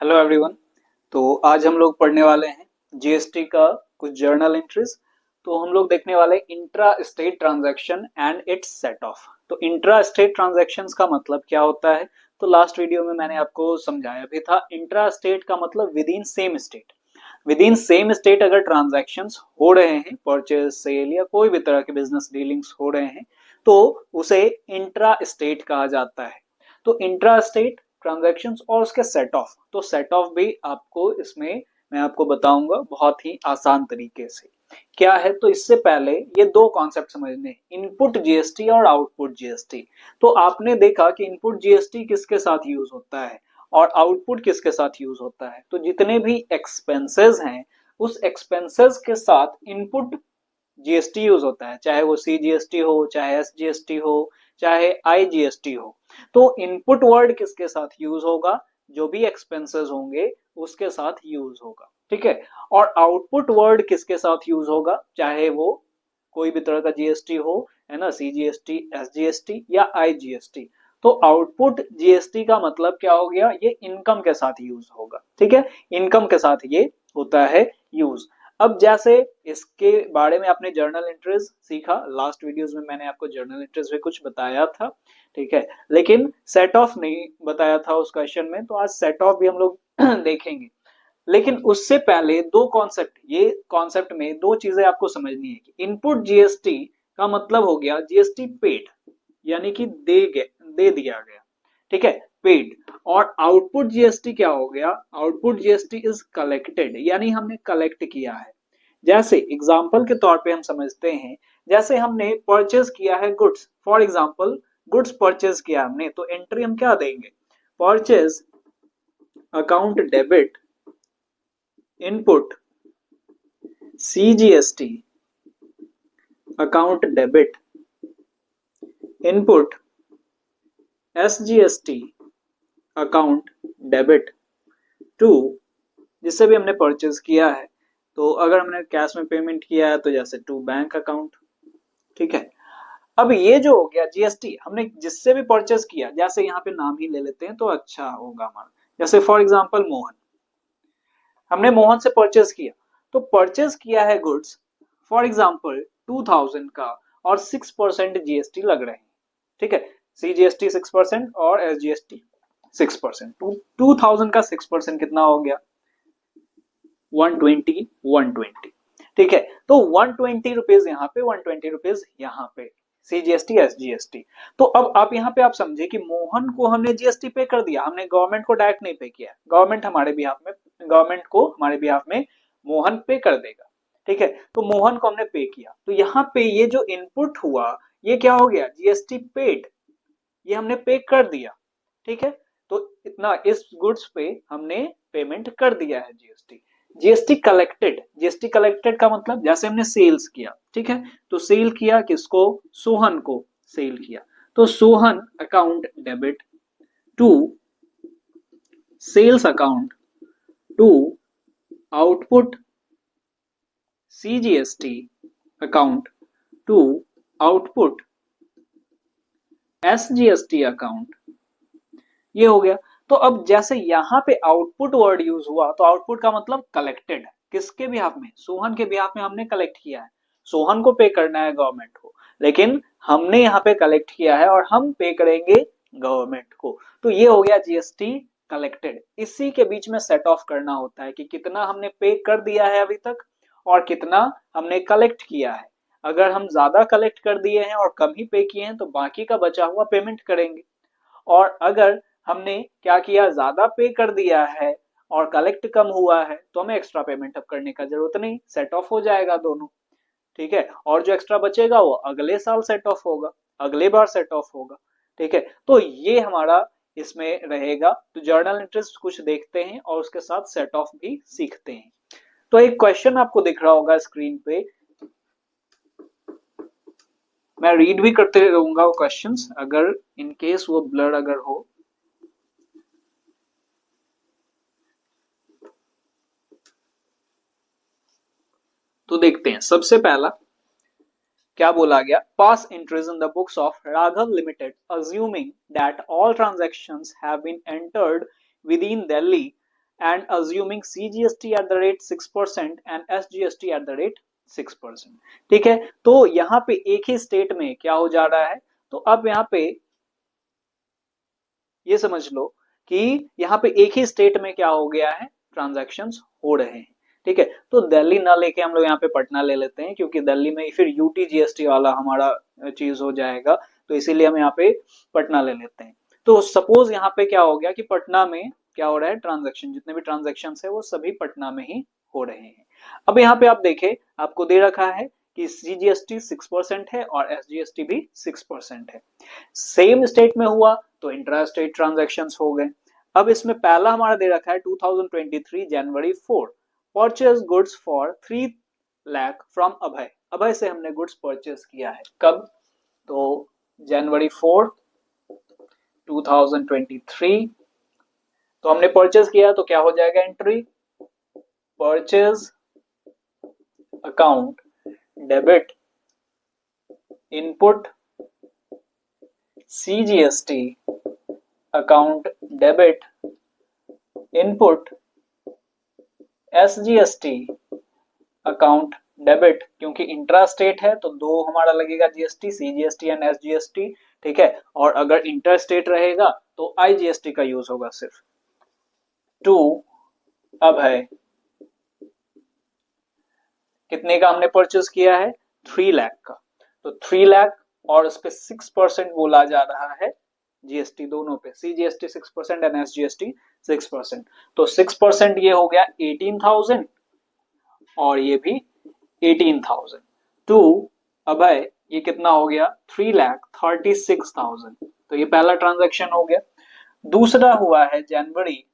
Hello everyone. तो आज हम लोग पढ़ने वाले हैं जीएसटी का कुछ जर्नल एंट्रीज। तो हम लोग देखने वाले intra state transaction and it's set of. तो इंट्रा स्टेट ट्रांजैक्शंस का मतलब क्या होता है, तो लास्ट वीडियो में मैंने आपको समझाया भी था। इंट्रा स्टेट का मतलब with in same state. With in same state अगर ट्रांजैक्शंस हो रहे हैं, परचेज सेल या कोई भी तरह के बिजनेस डीलिंग्स हो रहे हैं, तो उसे इंट्रा स्टेट कहा जाता है। तो इंट्रा स्टेट ट्रांजैक्शंस और उसके सेट ऑफ, तो सेट ऑफ भी आपको इसमें मैं आपको बताऊंगा बहुत ही आसान तरीके से क्या है। तो इससे पहले ये दो कॉन्सेप्ट समझने, इनपुट जीएसटी और आउटपुट जीएसटी। तो आपने देखा कि इनपुट जीएसटी किसके साथ यूज होता है और आउटपुट किसके साथ यूज होता है। तो जितने भी एक्सपेंसेस हैं उस एक्सपेंसेस के साथ इनपुट जीएसटी यूज होता है, चाहे वो सीजीएसटी हो, चाहे एसजीएसटी हो, चाहे आईजीएसटी हो। तो इनपुट वर्ड किसके साथ यूज होगा, जो भी एक्सपेंसेस होंगे उसके साथ यूज होगा, ठीक है। और आउटपुट वर्ड किसके साथ यूज होगा, चाहे वो कोई भी तरह का जीएसटी हो, है ना, सीजीएसटी, एसजीएसटी या आईजीएसटी। तो आउटपुट जीएसटी का मतलब क्या हो गया, ये इनकम के साथ यूज होगा, ठीक है। इनकम के साथ ये होता है यूज। अब जैसे इसके बारे में आपने जर्नल एंट्रीज सीखा, लास्ट वीडियोस में मैंने आपको जर्नल एंट्रीज में कुछ बताया था, ठीक है, लेकिन सेट ऑफ नहीं बताया था उस क्वेश्चन में। तो आज सेट ऑफ भी हम लोग देखेंगे। लेकिन उससे पहले दो कॉन्सेप्ट, ये कॉन्सेप्ट में दो चीजें आपको समझनी है कि इनपुट जीएसटी का मतलब हो गया जीएसटी पेड, यानी कि दे दिया गया, ठीक है, पेड। और आउटपुट जीएसटी क्या हो गया, आउटपुट जीएसटी इज कलेक्टेड, यानी हमने कलेक्ट किया है। जैसे एग्जाम्पल के तौर पे हम समझते हैं, जैसे हमने परचेज किया है goods, for example goods purchase किया हमने, तो एंट्री हम क्या देंगे, purchase account debit input CGST account debit input SGST account debit to, जिससे भी हमने परचेज किया है। तो अगर हमने कैश में पेमेंट किया है तो जैसे टू बैंक अकाउंट, ठीक है। अब ये जो हो गया जीएसटी, हमने जिससे भी परचेज किया, जैसे यहाँ पे नाम ही ले लेते हैं तो अच्छा होगा हमारा, जैसे फॉर एग्जांपल मोहन, हमने मोहन से परचेज किया, तो परचेज किया है गुड्स फॉर एग्जांपल 2000 का, और 6% जीएसटी लग रहे हैं, ठीक है। सीजीएसटी 6% और एसजीएसटी 6%, 2000 का 6% कितना हो गया, 120, ठीक है। तो 120 रुपीज यहाँ पे, 120 रुपीज यहाँ पे, सीजीएसटी एसजीएसटी। तो अब आप यहाँ पे आप समझे कि मोहन को हमने जीएसटी पे कर दिया, हमने गवर्नमेंट को डायरेक्ट नहीं पे किया, गवर्नमेंट हमारे बिहाफ में, गवर्नमेंट को हमारे बिहाफ में मोहन पे कर देगा, ठीक है। तो मोहन को हमने पे किया, तो यहाँ पे ये जो इनपुट हुआ ये क्या हो गया, जीएसटी पेड, ये हमने पे कर दिया, ठीक है। तो इतना इस गुड्स पे हमने पेमेंट कर दिया है GST. GST collected, GST collected का मतलब जैसे हमने सेल्स किया, ठीक है, तो सेल किया किसको, सोहन को सेल किया, तो Sohan account debit to sales account to output CGST account to output SGST account, ये हो गया। तो अब जैसे यहाँ पे आउटपुट वर्ड यूज हुआ, तो आउटपुट का मतलब कलेक्टेड, किसके बिहाफ में, सोहन के बिहाफ में हमने कलेक्ट किया है, सोहन को पे करना है गवर्नमेंट को, लेकिन हमने यहाँ पे कलेक्ट किया है और हम पे करेंगे गवर्नमेंट को। तो ये हो गया जीएसटी कलेक्टेड। इसी के बीच में सेट ऑफ करना होता है कि कितना हमने पे कर दिया है अभी तक और कितना हमने कलेक्ट किया है। अगर हम ज्यादा कलेक्ट कर दिए हैं और कम ही पे किए हैं तो बाकी का बचा हुआ पेमेंट करेंगे, और अगर हमने क्या किया, ज्यादा पे कर दिया है और कलेक्ट कम हुआ है तो हमें एक्स्ट्रा पेमेंट अब करने का जरूरत नहीं, सेट ऑफ हो जाएगा दोनों, ठीक है। और जो एक्स्ट्रा बचेगा वो अगले साल सेट ऑफ होगा, अगले बार सेट ऑफ होगा, ठीक है। तो ये हमारा इसमें रहेगा। तो जर्नल इंटरेस्ट कुछ देखते हैं और उसके साथ सेट ऑफ भी सीखते हैं। तो एक क्वेश्चन आपको दिख रहा होगा स्क्रीन पे, मैं रीड भी करते रहूंगा वो क्वेश्चंस, अगर इन केस वो ब्लर अगर हो। तो देखते हैं, सबसे पहला क्या बोला गया, pass entries in the books of Raghav limited assuming that all transactions have been entered with in Delhi and assuming CGST at the rate 6% and SGST at the rate 6%। ठीक है, तो यहाँ पे एक ही स्टेट में क्या हो जा रहा है, तो अब यहाँ पे ये समझ लो कि यहाँ पे एक ही स्टेट में क्या हो गया है, ट्रांजैक्शंस हो रहे हैं। ठीक है, तो दिल्ली ना लेके हम लोग यहाँ पे पटना ले लेते हैं, क्योंकि दिल्ली में फिर यूटी जीएसटी वाला हमारा चीज हो जाएगा, तो इसीलिए हम यहाँ पे पटना ले लेते हैं। तो सपोज यहाँ पे क्या हो गया कि पटना में क्या हो रहा है, ट्रांजेक्शन, जितने भी ट्रांजेक्शन है वो सभी पटना में ही हो रहे हैं। अब यहाँ पे आप देखें, आपको दे रखा है कि सीजीएसटी 6% है और एसजीएसटी भी 6% है। सेम स्टेट में हुआ तो इंट्रा स्टेट ट्रांजेक्शंस हो गए। अब इसमें पहला हमारा दे रखा है 2023 जनवरी 4, purchase goods for 3 lakh from Abhay. Abhay से हमने गुड्स परचेज किया है, कब, तो जनवरी 4 2023, तो हमने परचेज किया, तो क्या हो जाएगा entry, purchase account debit input CGST account debit input SGST account debit, क्योंकि इंट्रा स्टेट है तो दो हमारा लगेगा जीएसटी, सीजीएसटी एंड एसजीएसटी। ठीक है, और अगर इंटर स्टेट रहेगा तो आईजीएसटी का यूज होगा सिर्फ। टू अभय, कितने का हमने परचेज किया है, 3 लाख का, तो 3 लाख और उस पे 6% बोला जा रहा है जीएसटी दोनों पे, सीजीएसटी 6% एंड एसजीएसटी 6%, तो 6% ये हो गया 18,000 और ये भी 18,000। टू अभय ये कितना हो गया, 3,36,000, तो ये पहला ट्रांजैक्शन हो गया। दूसरा हुआ है जनवरी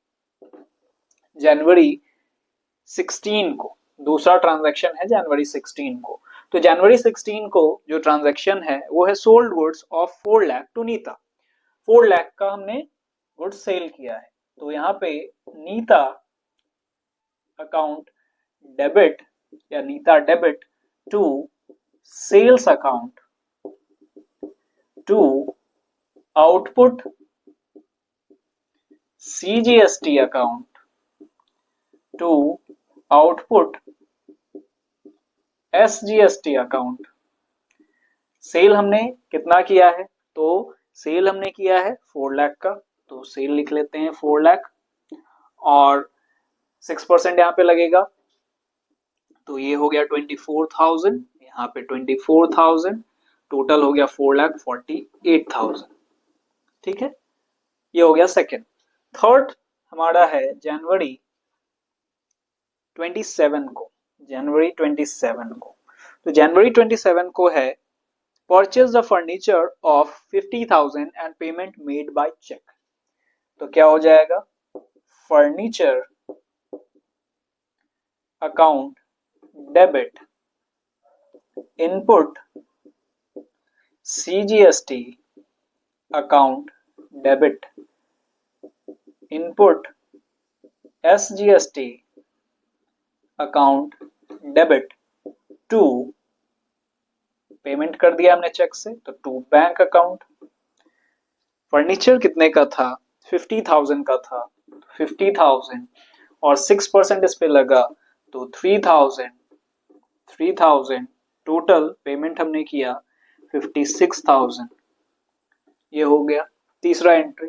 16 को, दूसरा ट्रांजैक्शन है जनवरी 16 को, तो जनवरी 16 को जो ट्रांजैक्शन है वो है sold goods of 4 lakh to Neeta. 4 lakh का हमने गुड्स सेल किया है, तो यहाँ पे नीता अकाउंट डेबिट या Neeta debit to sales account to output CGST account to output SGST account. Sale हमने कितना किया है, तो सेल हमने किया है 4 लाख का, तो सेल लिख लेते हैं 4 लाख और 6% यहाँ पे लगेगा, तो ये हो गया 24,000, यहाँ पे 24,000, टोटल हो गया 4,48,000। ठीक है, ये हो गया सेकेंड। थर्ड हमारा है जनवरी 27 को, जनवरी 27 को, तो जनवरी 27 को है purchase the furniture of 50,000 and payment made by cheque, तो क्या हो जाएगा, furniture account debit input CGST account debit input SGST account debit to, payment कर दिया हमने चेक से, तो टू बैंक अकाउंट। फर्नीचर कितने का था, 50,000 का था, 50,000 और 6% इस पे लगा तो 3,000, टोटल पेमेंट हमने किया 56,000, ये हो गया तीसरा एंट्री।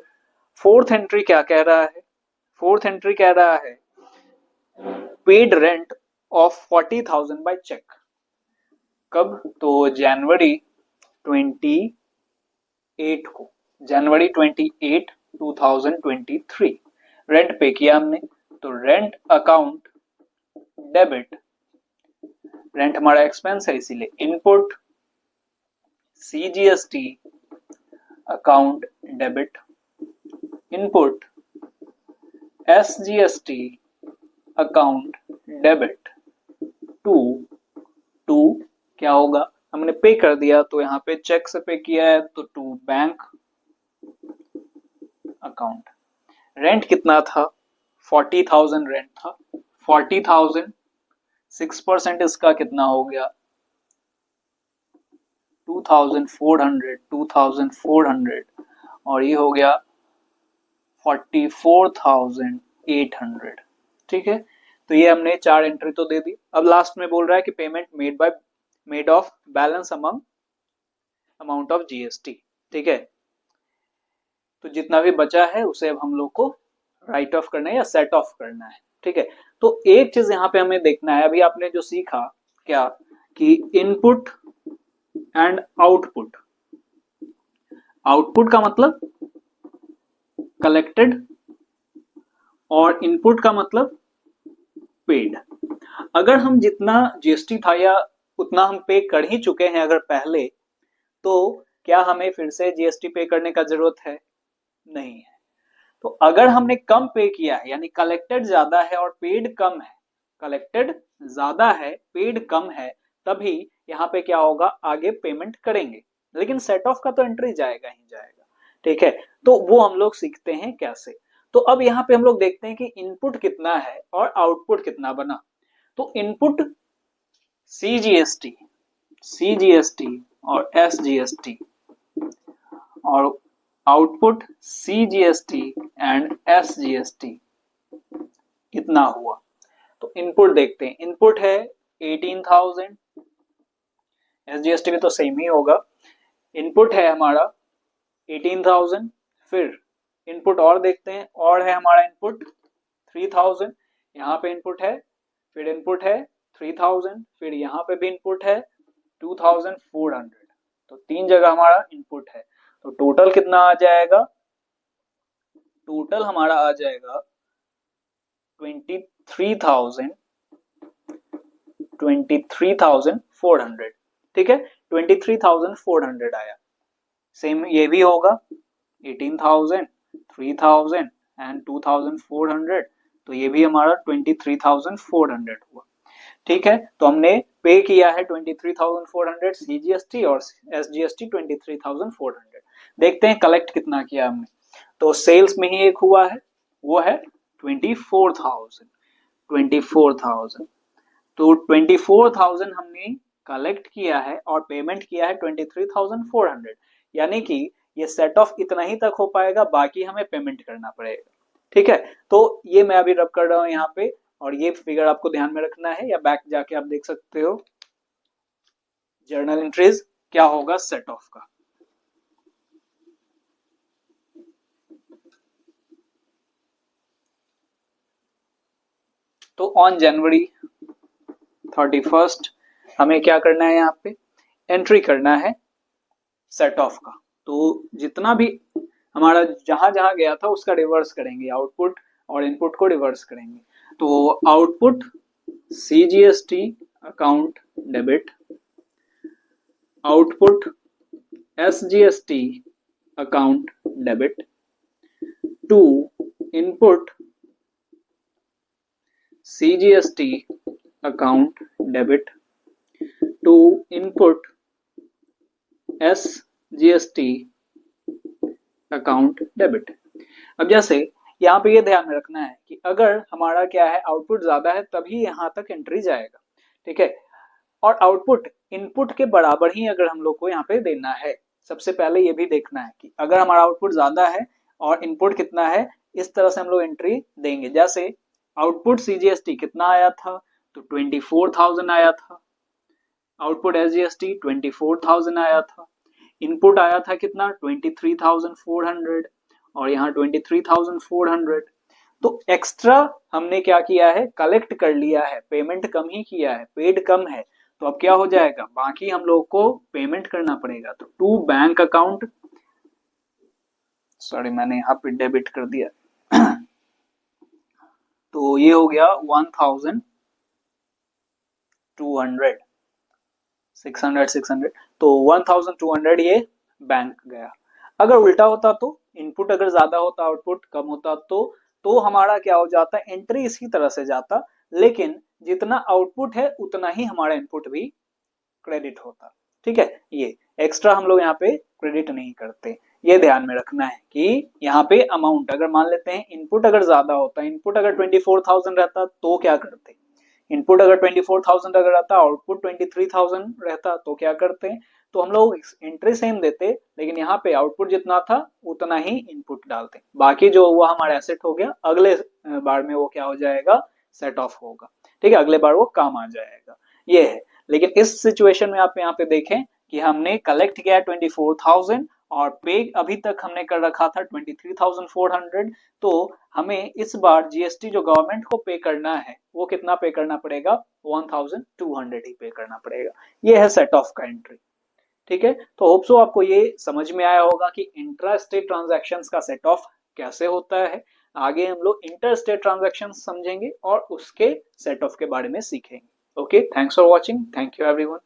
फोर्थ एंट्री क्या कह रहा है, फोर्थ एंट्री कह रहा है paid rent of 40,000 by cheque, कब, तो जनवरी 28 को, जनवरी 28 2023 रेंट पे किया हमने, तो रेंट अकाउंट डेबिट, रेंट हमारा एक्सपेंस है इसीलिए input CGST account debit input SGST account debit to क्या होगा, हमने पे कर दिया तो यहाँ पे चेक से पे किया है तो टू बैंक अकाउंट। रेंट कितना था, 40,000 रेंट था, 40,000 6% इसका कितना हो गया 2,400 और ये हो गया 44,000 800। ठीक है, तो ये हमने 4 एंट्री तो दे दी। अब लास्ट में बोल रहा है कि payment made of balance among amount of GST. ठीक है, तो जितना भी बचा है उसे अब हम लोग को राइट ऑफ करना है या सेट ऑफ करना है। ठीक है, तो एक चीज यहाँ पे हमें देखना है, अभी आपने जो सीखा क्या कि इनपुट एंड आउटपुट। आउटपुट का मतलब कलेक्टेड और इनपुट का मतलब पेड। अगर हम जितना जीएसटी था या उतना हम पे कर ही चुके हैं अगर पहले, तो क्या हमें फिर से जीएसटी पे करने का जरूरत है? नहीं है। तो अगर हमने कम पे किया है यानी कलेक्टेड ज्यादा है और पेड कम है, कलेक्टेड ज्यादा है पेड कम है, तभी यहाँ पे क्या होगा, आगे पेमेंट करेंगे, लेकिन सेट ऑफ का तो एंट्री जाएगा ही जाएगा। ठीक है, तो वो हम लोग सीखते हैं कैसे। तो अब यहाँ पे हम लोग देखते हैं कि इनपुट कितना है और आउटपुट कितना बना। तो इनपुट सीजीएसटी, सीजीएसटी और एसजीएसटी और आउटपुट सीजीएसटी एंड एसजीएसटी कितना हुआ। तो इनपुट देखते हैं, इनपुट है 18,000, एसजीएसटी भी तो सेम ही होगा। इनपुट है हमारा 18,000, फिर इनपुट और देखते हैं, और है हमारा इनपुट 3,000, यहाँ पे इनपुट है, फिर इनपुट है 3,000, फिर यहाँ पे भी इनपुट है 2,400। तो 3 जगह हमारा इनपुट है। तो टोटल कितना आ जाएगा, टोटल हमारा आ जाएगा 23,400। ठीक है, 23,400 आया। सेम ये भी होगा 18,000, 3,000 एंड 2,400, तो ये भी हमारा 23,400 हुआ। ठीक है, तो हमने पे किया है 23,400 सीजीएसटी और एसजीएसटी 23,400। देखते हैं कलेक्ट कितना किया हमने। तो सेल्स में ही एक हुआ है, वो है 24,000। तो 24,000 हमने कलेक्ट किया है और पेमेंट किया है 23,400, यानी कि ये सेट ऑफ इतना ही तक हो पाएगा, बाकी हमें पेमेंट करना पड़ेगा। ठीक है, तो ये मैं अभी रब कर रहा हूं यहाँ पे, और ये फिगर आपको ध्यान में रखना है, या बैक जाके आप देख सकते हो जर्नल एंट्रीज क्या होगा सेट ऑफ का। तो ऑन जनवरी 31 हमें क्या करना है, यहाँ पे एंट्री करना है सेट ऑफ का। तो जितना भी हमारा जहां जहां गया था उसका रिवर्स करेंगे, आउटपुट और इनपुट को रिवर्स करेंगे। तो output CGST account debit, output SGST account debit to input CGST account debit to input SGST account debit. अब जैसे यहाँ पे ये ध्यान में रखना है कि अगर हमारा क्या है आउटपुट ज्यादा है तभी यहाँ तक एंट्री जाएगा। ठीक है, और आउटपुट इनपुट के बराबर ही अगर हम लोग को यहाँ पे देना है। सबसे पहले ये भी देखना है कि अगर हमारा आउटपुट ज्यादा है और इनपुट कितना है, इस तरह से हम लोग एंट्री देंगे। जैसे आउटपुट सीजीएसटी कितना आया था, तो 24,000 आया था। आउटपुट एसजीएसटी 24,000 आया था। इनपुट आया था कितना, 23,400, और यहाँ 23,400। तो एक्स्ट्रा हमने क्या किया है, कलेक्ट कर लिया है, पेमेंट कम ही किया है, पेड कम है। तो अब क्या हो जाएगा, बाकी हम लोग को पेमेंट करना पड़ेगा। तो टू बैंक अकाउंट, सॉरी मैंने यहाँ पे डेबिट कर दिया तो ये हो गया 1,200, 600, तो 1,200 ये बैंक गया। अगर उल्टा होता तो इनपुट अगर ज्यादा होता आउटपुट कम होता तो हमारा क्या हो जाता, एंट्री इसी तरह से जाता, लेकिन जितना आउटपुट है उतना ही हमारा इनपुट भी क्रेडिट होता। ठीक है, ये एक्स्ट्रा हम लोग यहाँ पे क्रेडिट नहीं करते, ये ध्यान में रखना है कि यहाँ पे अमाउंट अगर मान लेते हैं इनपुट अगर ज्यादा होता, इनपुट अगर 24,000 रहता तो क्या करते, इनपुट अगर 24,000 अगर रहता, आउटपुट 23,000 रहता तो क्या करते हैं, तो हम लोग एंट्री सेम देते, लेकिन यहाँ पे आउटपुट जितना था उतना ही इनपुट डालते, बाकी जो हुआ हमारा एसेट हो गया, अगले बार में वो क्या हो जाएगा, सेट ऑफ होगा। ठीक है, अगले बार वो काम आ जाएगा, ये है। लेकिन इस सिचुएशन में आप यहाँ पे देखें कि हमने कलेक्ट किया 24,000 और पे अभी तक हमने कर रखा था 23,400, तो हमें इस बार जीएसटी जो गवर्नमेंट को पे करना है वो कितना पे करना पड़ेगा, 1,200 ही पे करना पड़ेगा। ये है सेट ऑफ का एंट्री। ठीक है, तो होप सो आपको ये समझ में आया होगा कि इंट्रा स्टेट ट्रांजैक्शंस का सेट ऑफ कैसे होता है। आगे हम लोग इंटर स्टेट ट्रांजैक्शंस समझेंगे और उसके सेट ऑफ के बारे में सीखेंगे। Okay, thanks for watching, thank you everyone.